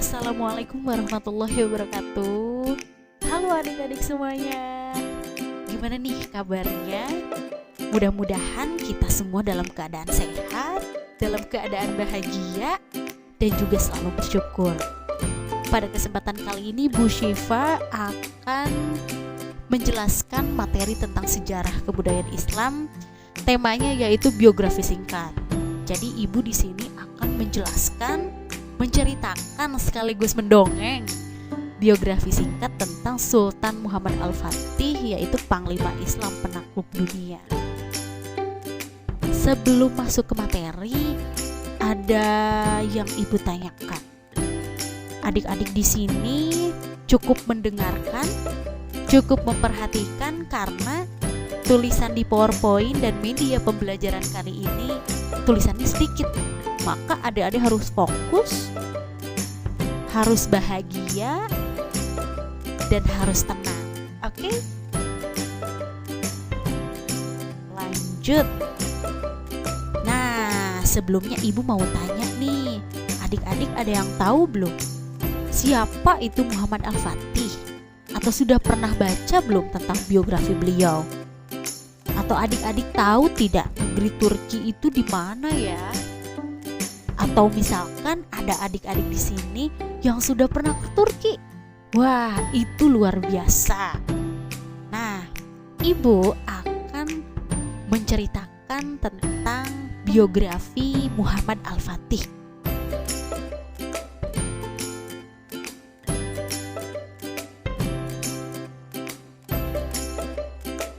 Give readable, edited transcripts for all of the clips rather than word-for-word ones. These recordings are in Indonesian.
Assalamualaikum warahmatullahi wabarakatuh. Halo adik-adik semuanya. Gimana nih kabarnya? Mudah-mudahan kita semua dalam keadaan sehat, dalam keadaan bahagia, dan juga selalu bersyukur. Pada kesempatan kali ini Bu Syifa akan menjelaskan materi tentang sejarah kebudayaan Islam. Temanya yaitu biografi singkat. Jadi ibu di sini akan menceritakan sekaligus mendongeng biografi singkat tentang Sultan Muhammad Al-Fatih, yaitu Panglima Islam penakluk dunia. Sebelum masuk ke materi, ada yang ibu tanyakan. Adik-adik di sini cukup mendengarkan, cukup memperhatikan, karena tulisan di PowerPoint dan media pembelajaran kali ini tulisannya sedikit. Maka adik-adik harus fokus, harus bahagia, dan harus tenang. Oke? Lanjut. Nah, sebelumnya ibu mau tanya nih, adik-adik ada yang tahu belum? Siapa itu Muhammad Al-Fatih? Atau sudah pernah baca belum tentang biografi beliau? Atau adik-adik tahu tidak negeri Turki itu di mana ya? Atau misalkan ada adik-adik di sini yang sudah pernah ke Turki. Wah, itu luar biasa. Nah, ibu akan menceritakan tentang biografi Muhammad Al-Fatih.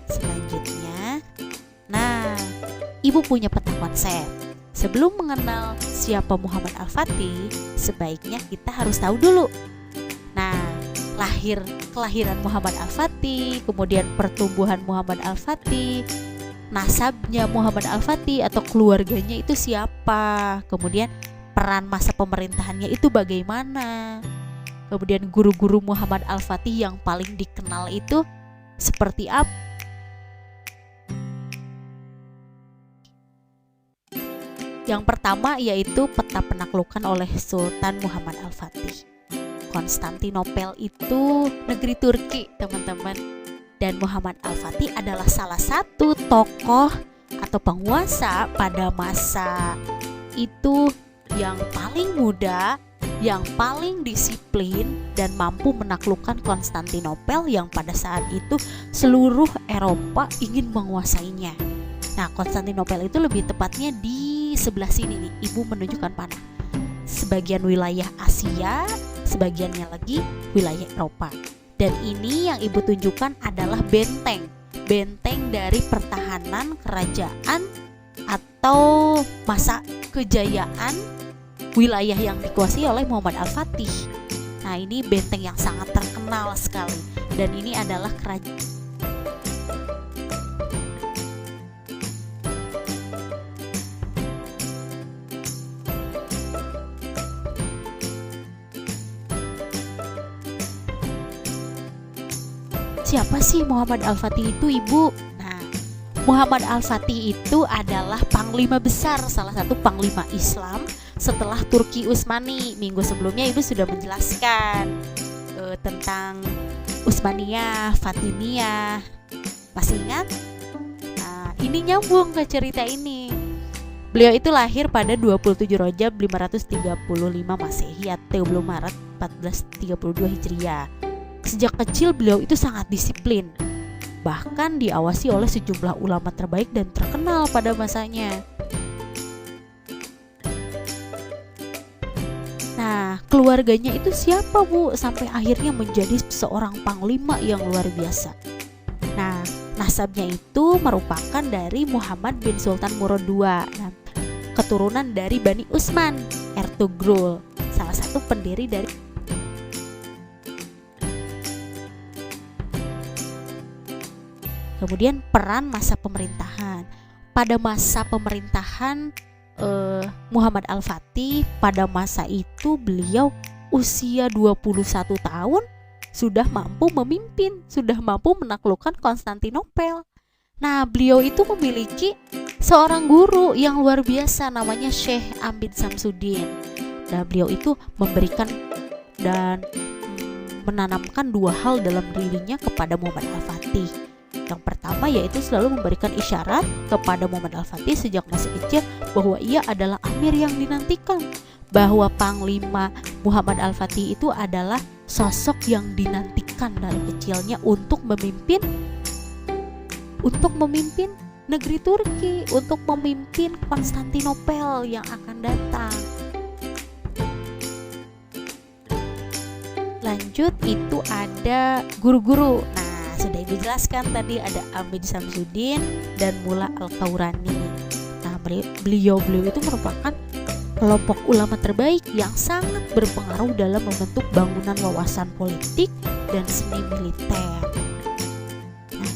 Selanjutnya, nah, ibu punya peta konsep. Sebelum mengenal siapa Muhammad Al-Fatih, sebaiknya kita harus tahu dulu. Nah, kelahiran Muhammad Al-Fatih, kemudian pertumbuhan Muhammad Al-Fatih, nasabnya Muhammad Al-Fatih atau keluarganya itu siapa, kemudian peran masa pemerintahannya itu bagaimana, kemudian guru-guru Muhammad Al-Fatih yang paling dikenal itu seperti apa. Yang pertama yaitu peta penaklukan oleh Sultan Muhammad Al-Fatih. Konstantinopel itu negeri Turki, teman-teman. Dan Muhammad Al-Fatih adalah salah satu tokoh atau penguasa pada masa itu yang paling muda, yang paling disiplin, dan mampu menaklukkan Konstantinopel yang pada saat itu seluruh Eropa ingin menguasainya. Nah, Konstantinopel itu lebih tepatnya di sebelah sini nih, ibu menunjukkan panah. Sebagian wilayah Asia, sebagiannya lagi wilayah Eropa. Dan ini yang ibu tunjukkan adalah benteng dari pertahanan kerajaan atau masa kejayaan wilayah yang dikuasai oleh Muhammad Al-Fatih. Nah, ini benteng yang sangat terkenal sekali, dan ini adalah kerajaan. Siapa sih Muhammad Al-Fatih itu, ibu? Nah, Muhammad Al-Fatih itu adalah panglima besar, salah satu panglima Islam setelah Turki Utsmani. Minggu sebelumnya ibu sudah menjelaskan tentang Utsmaniyah, Fatimiyah. Masih ingat? Nah, ini nyambung ke cerita ini. Beliau itu lahir pada 27 Rajab 535 Masehi atau 10 Maret 1432 Hijriah. Sejak kecil beliau itu sangat disiplin, bahkan diawasi oleh sejumlah ulama terbaik dan terkenal pada masanya. Nah, keluarganya itu siapa, Bu? Sampai akhirnya menjadi seorang panglima yang luar biasa. Nah, nasabnya itu merupakan dari Muhammad bin Sultan Murad II, nah, keturunan dari Bani Utsman, Ertugrul, salah satu pendiri dari. Kemudian peran masa pemerintahan. Pada masa pemerintahan Muhammad Al-Fatih, pada masa itu beliau usia 21 tahun sudah mampu memimpin, sudah mampu menaklukkan Konstantinopel. Nah, beliau itu memiliki seorang guru yang luar biasa, namanya Syekh Amin Samsudin. Nah, beliau itu memberikan dan menanamkan dua hal dalam dirinya kepada Muhammad Al-Fatih. Yang pertama yaitu selalu memberikan isyarat kepada Muhammad Al-Fatih sejak masih kecil bahwa ia adalah amir yang dinantikan, bahwa Panglima Muhammad Al-Fatih itu adalah sosok yang dinantikan dari kecilnya untuk memimpin negeri Turki, untuk memimpin Konstantinopel yang akan datang. Lanjut itu ada guru-guru. Nah, sudah Ibu jelaskan tadi, ada Amid Samsuddin dan Mulla Al-Qaurani. Nah, beliau itu merupakan kelompok ulama terbaik yang sangat berpengaruh dalam membentuk bangunan wawasan politik dan seni militer. Nah,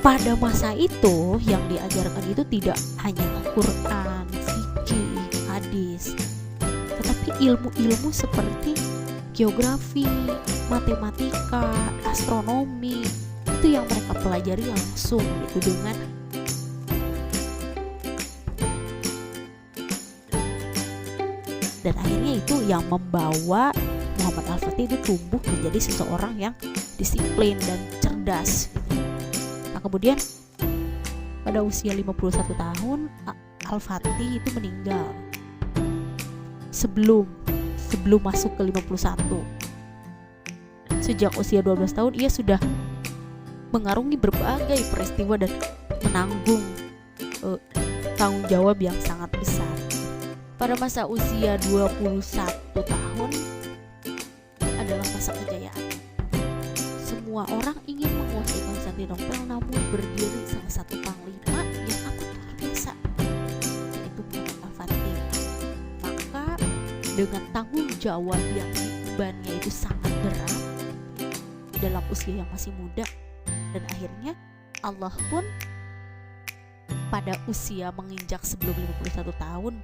pada masa itu yang diajarkan itu tidak hanya Al-Quran, fikih, hadis, tetapi ilmu-ilmu seperti geografi, matematika, astronomi, itu yang mereka pelajari langsung gitu, dan akhirnya itu yang membawa Muhammad Al-Fatih itu tumbuh menjadi seseorang yang disiplin dan cerdas gitu. Nah, kemudian pada usia 51 tahun Al-Fatih itu meninggal sebelum masuk ke 51. Sejak usia 12 tahun ia sudah mengarungi berbagai peristiwa dan menanggung tanggung jawab yang sangat besar. Pada masa usia 21 tahun adalah masa kejayaan. Semua orang ingin menguasai Konstantinopel, namun berdiri salah satu panglima yang amat luar biasa, yaitu Muhammad Al-Fatih. Maka dengan tanggung jawab yang diembannya itu sangat berat dalam usia yang masih muda, dan akhirnya Allah pun pada usia menginjak sebelum 51 tahun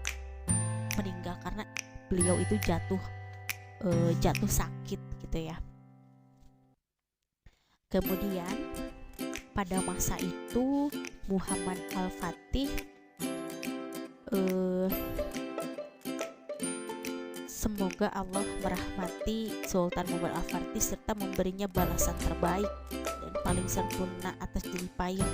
meninggal karena beliau itu jatuh sakit gitu ya. Kemudian pada masa itu Muhammad Al-Fatih semoga Allah merahmati Sultan Muhammad Al-Fatih serta memberinya balasan terbaik dan paling sempurna atas jerih payah